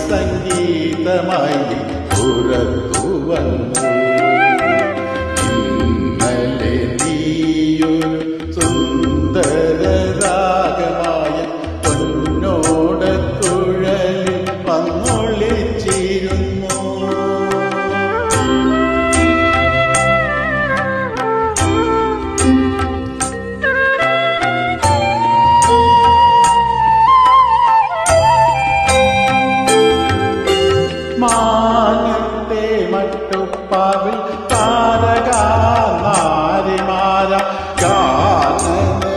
സംഗീതമായി പുറത്തു വന്നു. ഇന്നലെ നീയൊരു സുന്ദര രാഗമായ പൊന്നോടക്കുഴലിൽ വന്നൊളിച്ചിരുന്നു. മാനത്തെ മട്ടുപ്പാവിൽ താരകാനാരിമാര ഗാനചരി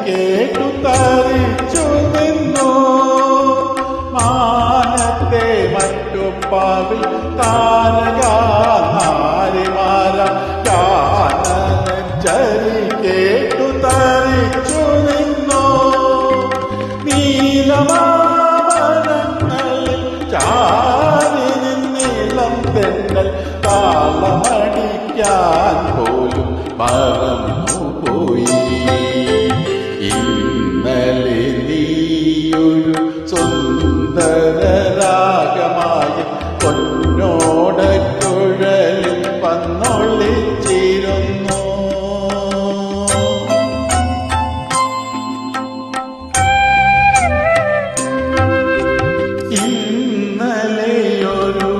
കേട്ടു തരിച്ചു നിന്നു. മാനത്തെ മട്ടുപ്പാവിൽ താരകാനാരിമാര ഗാനചരി കേട്ടു തരിച്ചു നിന്നു. നീലമാവനങ്ങളിൽ തെന്നൽ താളമടിക്കാൻ പോലും മറന്നുപോയി. ഇന്നലെ നീയൊരു സുന്ദര രാഗമായ പൊന്നോടക്കുഴലിൽ വന്നൊളിച്ചിരുന്നു. ഇന്നലെയൊരു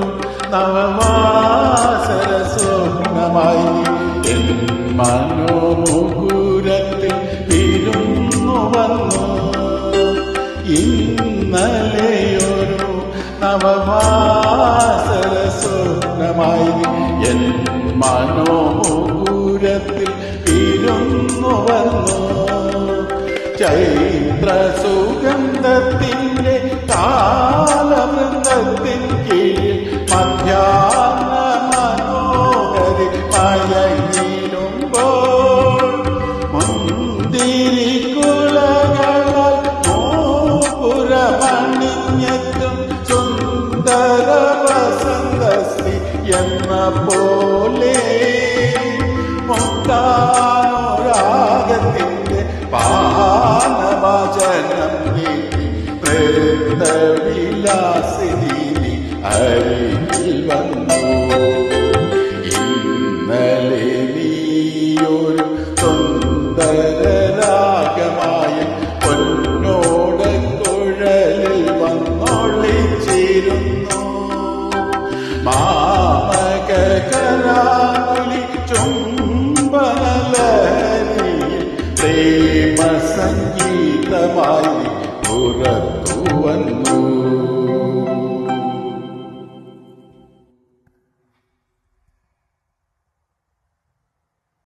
നവവാസര സ്വപ്നമായി എൻ മനോമുകുരത്തിൽ വിരുന്നു വന്നു. ഇന്നലെയൊരു നവവാസര സ്വപ്നമായി എൻ മനോമുകുരത്തിൽ വിരുന്നു വന്നു. ചൈത്ര സുഗന്ധത്തിൻ്റെ താളവൃന്ദത്തിൻ കീഴിൽ മധ്യാഹ്ന മനോഹരി മയങ്ങിടുമ്പോൾ മുന്തിരിക്കുലകളാൽ മൂപുരമണിഞ്ഞെത്തും സുന്ദര വസന്തശ്രീ എന്ന പോലെ മുക്താനുരാഗത്തിൻ്റെ പാനവചനം നീട്ടി നൃത്തവിലാസിനി അരികിൽ വന്നു. ഇന്നലെ നീയൊരു സുന്ദര രാഗമായ പൊന്നോടക്കുഴലിൽ വന്നൊളിച്ചിരുന്നു. മാമക കരാകുലി ചുംബനലഹരിയിൽ പ്രേമ സംഗീതമായി പുറത്തു വന്നു.